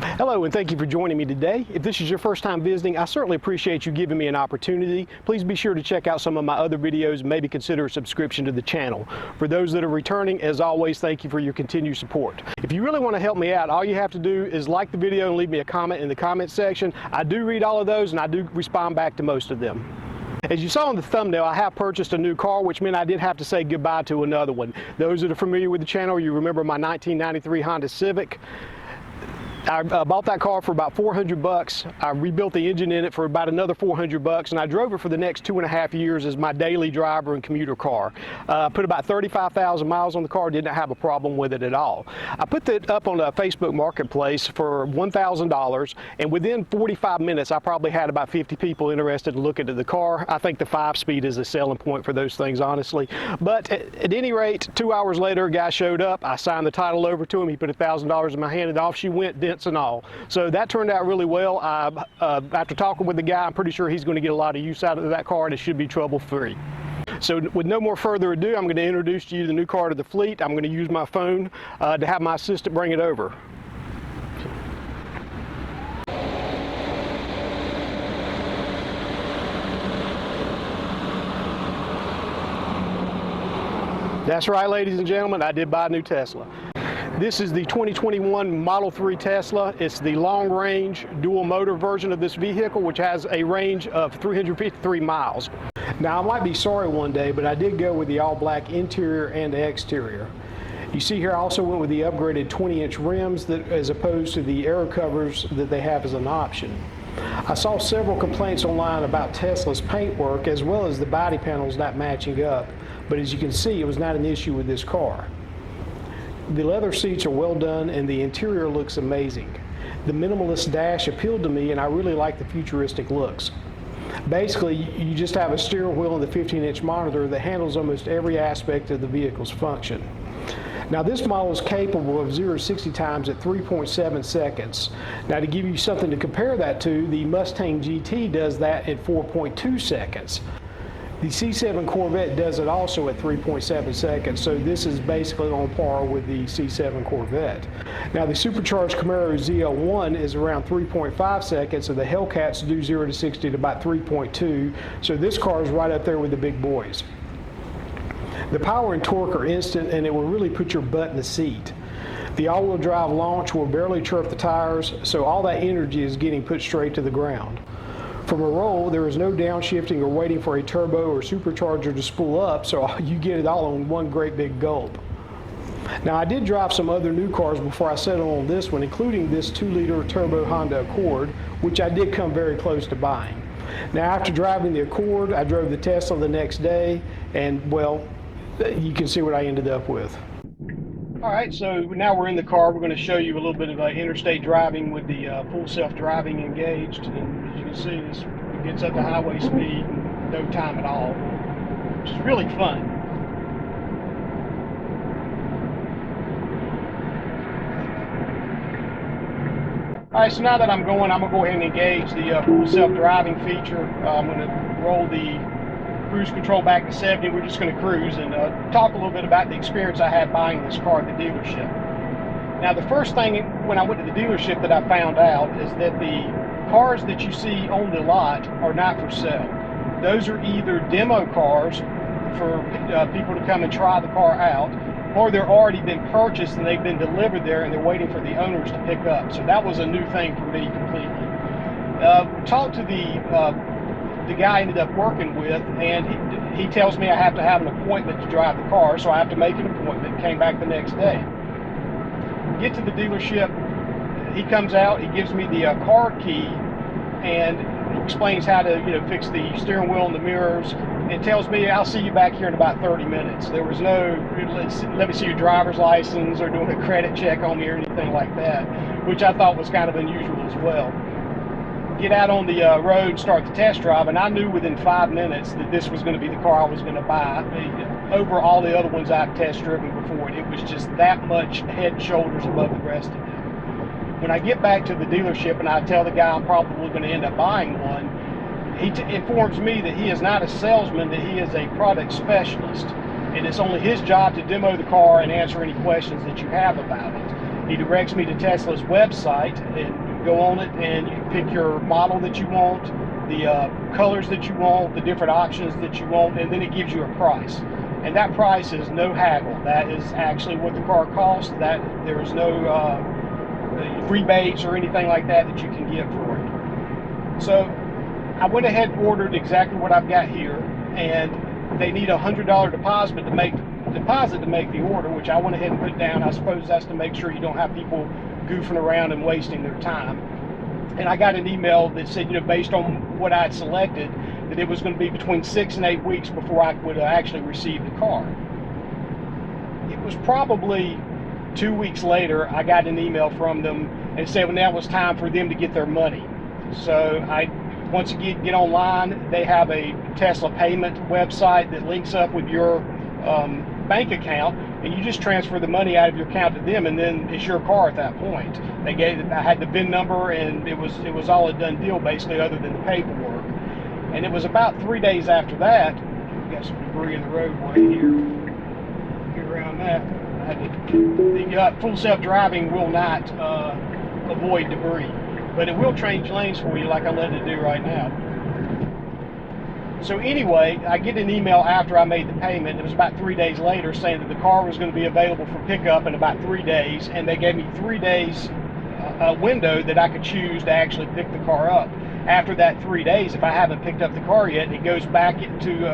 Hello, and thank you for joining me today. If this is your first time visiting, I certainly appreciate you giving me an opportunity. Please be sure to check out some of my other videos and maybe consider a subscription to the channel. For those that are returning, as always, thank you for your continued support. If you really want to help me out, all you have to do is like the video and leave me a comment in the comment section. I do read all of those and I do respond back to most of them. As you saw in the thumbnail, I have purchased a new car, which meant I did have to say goodbye to another one. Those that are familiar with the channel, you remember my 1993 Honda Civic. I bought that car for about $400. I rebuilt the engine in it for about another $400, and I drove it for the next 2.5 years as my daily driver and commuter car. Put about 35,000 miles on the car, didn't have a problem with it at all. I put that up on a Facebook Marketplace for $1,000, and within 45 minutes, I probably had about 50 people interested in looking at the car. I think the 5-speed is a selling point for those things, honestly. But at any rate, 2 hours later, a guy showed up. I signed the title over to him. He put $1,000 in my hand, and off she went, dents and all. So that turned out really well. After talking with the guy, I'm pretty sure he's going to get a lot of use out of that car, and it should be trouble-free. So with no more further ado, I'm going to introduce to you the new car to the fleet. I'm going to use my phone to have my assistant bring it over. That's right, ladies and gentlemen, I did buy a new Tesla. This is the 2021 Model 3 Tesla. It's the long-range dual-motor version of this vehicle, which has a range of 353 miles. Now, I might be sorry one day, but I did go with the all-black interior and exterior. You see here, I also went with the upgraded 20-inch rims as opposed to the aero covers that they have as an option. I saw several complaints online about Tesla's paintwork as well as the body panels not matching up, but as you can see, it was not an issue with this car. The leather seats are well done and the interior looks amazing. The minimalist dash appealed to me and I really like the futuristic looks. Basically, you just have a steering wheel and the 15-inch monitor that handles almost every aspect of the vehicle's function. Now this model is capable of 0 to 60 times at 3.7 seconds. Now to give you something to compare that to, the Mustang GT does that at 4.2 seconds. The C7 Corvette does it also at 3.7 seconds, so this is basically on par with the C7 Corvette. Now the supercharged Camaro ZL1 is around 3.5 seconds, and the Hellcats do 0 to 60 at about 3.2, so this car is right up there with the big boys. The power and torque are instant, and it will really put your butt in the seat. The all-wheel drive launch will barely chirp the tires, so all that energy is getting put straight to the ground. From a roll, there is no downshifting or waiting for a turbo or supercharger to spool up, so you get it all in one great big gulp. Now, I did drive some other new cars before I settled on this one, including this 2-liter turbo Honda Accord, which I did come very close to buying. Now, after driving the Accord, I drove the Tesla the next day, and, well, you can see what I ended up with. All right, so now we're in the car. We're going to show you a little bit of interstate driving with the full self-driving engaged. And as you can see, this gets up to highway speed in no time at all, which is really fun. All right, so now that I'm going to go ahead and engage the full self-driving feature. I'm going to roll the cruise control back to 70. We're just going to cruise and talk a little bit about the experience I had buying this car at the dealership. Now, the first thing when I went to the dealership that I found out is that the cars that you see on the lot are not for sale. Those are either demo cars for people to come and try the car out, or they're already been purchased and they've been delivered there and they're waiting for the owners to pick up. So that was a new thing for me completely. Talked to the guy I ended up working with, and he tells me I have to have an appointment to drive the car, so I have to make an appointment. Came back the next day. Get to the dealership, he comes out, he gives me the car key and explains how to fix the steering wheel and the mirrors, and tells me I'll see you back here in about 30 minutes. There was no let me see your driver's license or doing a credit check on me or anything like that, which I thought was kind of unusual as well. Get out on the road and start the test drive, and I knew within 5 minutes that this was going to be the car I was going to buy. Over all the other ones I've test driven before, it was just that much head and shoulders above the rest of them. When I get back to the dealership and I tell the guy I'm probably going to end up buying one, he informs me that he is not a salesman, that he is a product specialist. And it's only his job to demo the car and answer any questions that you have about it. He directs me to Tesla's website, and you go on it and you pick your model that you want, the colors that you want, the different options that you want, and then it gives you a price. And that price is no haggle. That is actually what the car costs. That there is no rebates or anything like that that you can get for it. So I went ahead and ordered exactly what I've got here, and they need a $100 deposit to make the order, which I went ahead and put down. I suppose that's to make sure you don't have people goofing around and wasting their time. And I got an email that said, based on what I had selected, that it was going to be between 6 and 8 weeks before I would actually receive the car. It was probably 2 weeks later, I got an email from them and said, well, now it was time for them to get their money. So once you get online, they have a Tesla payment website that links up with your bank account, and you just transfer the money out of your account to them, and then it's your car at that point. I had the VIN number, and it was all a done deal basically, other than the paperwork. And it was about 3 days after that. We got some debris in the roadway here. Get around that. The full self-driving will not avoid debris, but it will change lanes for you, like I'm letting it do right now. So anyway, I get an email after I made the payment. It was about 3 days later saying that the car was going to be available for pickup in about 3 days, and they gave me 3 days a window that I could choose to actually pick the car up. After that 3 days, if I haven't picked up the car yet, it goes back into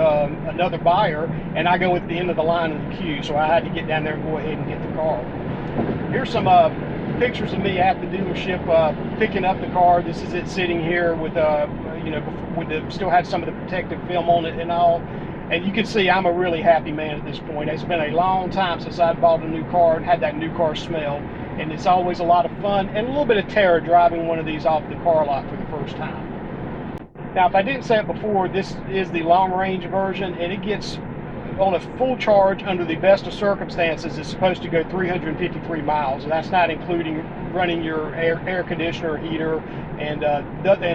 another buyer, and I go at the end of the line of the queue. So I had to get down there and go ahead and get the car. Here's some pictures of me at the dealership picking up the car. This is it sitting here with still had some of the protective film on it and all. And you can see I'm a really happy man at this point. It's been a long time since I bought a new car and had that new car smell. And it's always a lot of fun and a little bit of terror driving one of these off the car lot for the first time. Now, if I didn't say it before, this is the long range version, and it gets on a full charge under the best of circumstances. It's supposed to go 353 miles, and that's not including running your air conditioner, heater, and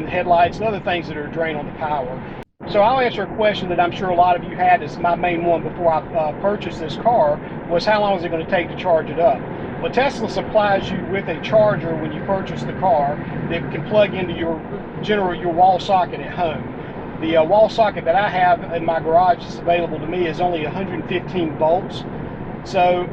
headlights and other things that are drain on the power. So I'll answer a question that I'm sure a lot of you had. Is my main one before I purchased this car, was how long is it going to take to charge it up? Well, Tesla supplies you with a charger when you purchase the car that can plug into your wall socket at home. The wall socket that I have in my garage that's available to me is only 115 volts. So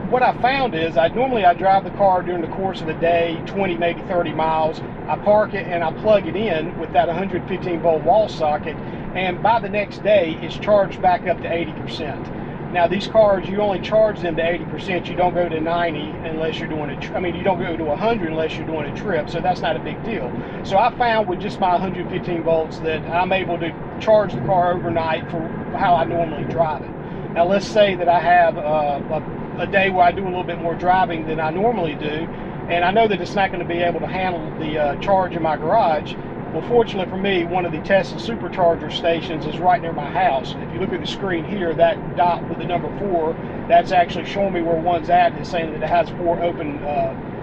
what I found is normally I drive the car during the course of the day, 20, maybe 30 miles. I park it and I plug it in with that 115 volt wall socket, and by the next day it's charged back up to 80%. Now these cars, you only charge them to 80%. You don't go to 90 unless you're doing you don't go to 100 unless you're doing a trip. So that's not a big deal. So I found with just my 115 volts that I'm able to charge the car overnight for how I normally drive it. Now let's say that I have a day where I do a little bit more driving than I normally do, and I know that it's not going to be able to handle the charge in my garage. Well, fortunately for me, one of the Tesla supercharger stations is right near my house. If you look at the screen here, that dot with the number 4, that's actually showing me where one's at, and it's saying that it has 4 open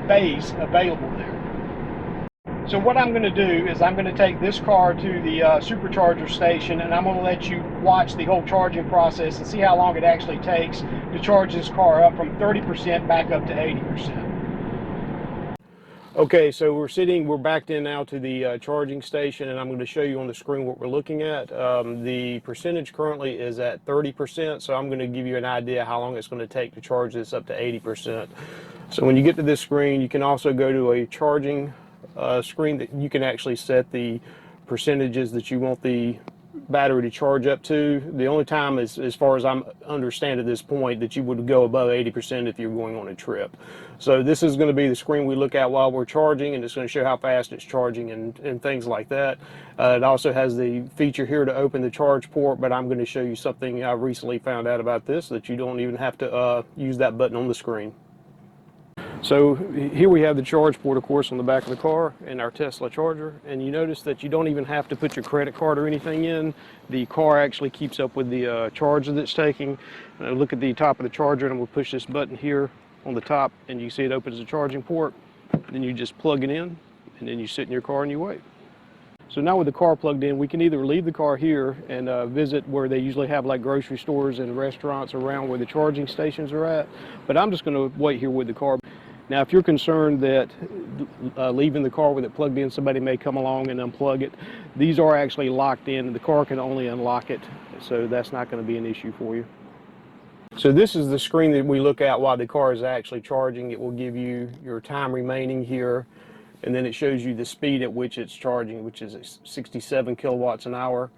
bays available there. So what I'm going to do is I'm going to take this car to the supercharger station, and I'm going to let you watch the whole charging process and see how long it actually takes to charge this car up from 30% back up to 80%. Okay, so we're backed in now to the charging station, and I'm going to show you on the screen what we're looking at. The percentage currently is at 30%, so I'm going to give you an idea how long it's going to take to charge this up to 80%. So when you get to this screen, you can also go to a charging screen that you can actually set the percentages that you want the battery to charge up to. The only time, as far as I understand at this point, that you would go above 80% if you're going on a trip. So this is going to be the screen we look at while we're charging, and it's going to show how fast it's charging and things like that. It also has the feature here to open the charge port, but I'm going to show you something I recently found out about this, that you don't even have to use that button on the screen. So here we have the charge port, of course, on the back of the car and our Tesla charger, and you notice that you don't even have to put your credit card or anything in. The car actually keeps up with the charge that it's taking. Look at the top of the charger, and we'll push this button here on the top, and you see it opens the charging port. Then you just plug it in, and then you sit in your car and you wait. So now with the car plugged in, we can either leave the car here and visit where they usually have like grocery stores and restaurants around where the charging stations are at, but I'm just going to wait here with the car. Now, if you're concerned that leaving the car with it plugged in, somebody may come along and unplug it, these are actually locked in, and the car can only unlock it, so that's not going to be an issue for you. So this is the screen that we look at while the car is actually charging. It will give you your time remaining here, and then it shows you the speed at which it's charging, which is 67 kilowatts an hour.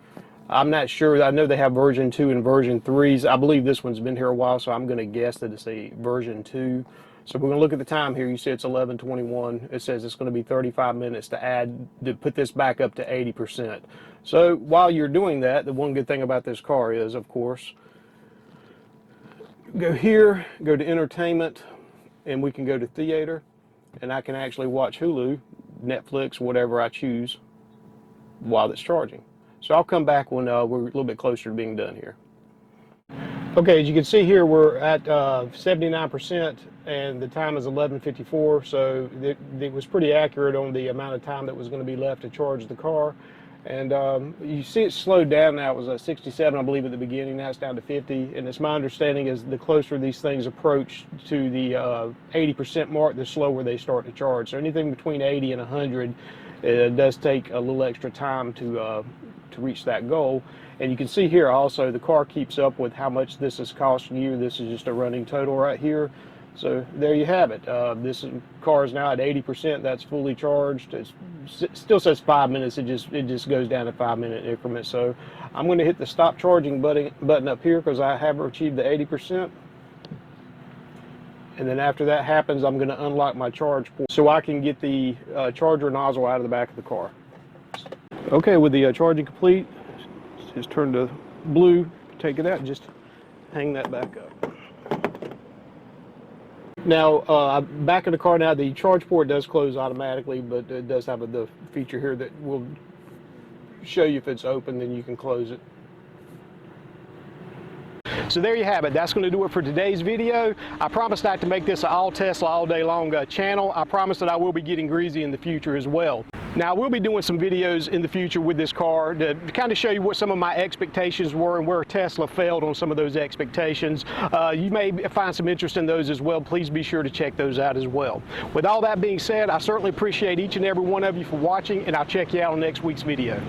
I'm not sure. I know they have version 2 and version 3s. I believe this one's been here a while, so I'm going to guess that it's a version 2. So we're going to look at the time here. You see it's 11:21. It says it's going to be 35 minutes to put this back up to 80%. So while you're doing that, the one good thing about this car is, of course, go here, go to entertainment, and we can go to theater, and I can actually watch Hulu, Netflix, whatever I choose while it's charging. So I'll come back when we're a little bit closer to being done here. Okay, as you can see here, we're at 79%, and the time is 11:54, so it was pretty accurate on the amount of time that was going to be left to charge the car. And you see it slowed down now. It was 67, I believe, at the beginning. Now it's down to 50. And it's my understanding is the closer these things approach to the 80% mark, the slower they start to charge. So anything between 80 and 100, it does take a little extra time to reach that goal. And you can see here also the car keeps up with how much this is costing you. This is just a running total right here. So there you have it. This car is now at 80%. That's fully charged. It still says 5 minutes. It just goes down to 5-minute increments. So I'm going to hit the stop charging button up here because I have achieved the 80%. And then after that happens, I'm going to unlock my charge port so I can get the charger nozzle out of the back of the car. Okay, with the charging complete, just turn to blue, take it out, and just hang that back up. Now, back in the car now, the charge port does close automatically, but it does have the feature here that will show you if it's open, then you can close it. So there you have it. That's going to do it for today's video. I promised not to make this an all Tesla all day long channel. I promise that I will be getting greasy in the future as well. Now, we'll be doing some videos in the future with this car to kind of show you what some of my expectations were and where Tesla failed on some of those expectations. You may find some interest in those as well. Please be sure to check those out as well. With all that being said, I certainly appreciate each and every one of you for watching, and I'll check you out on next week's video.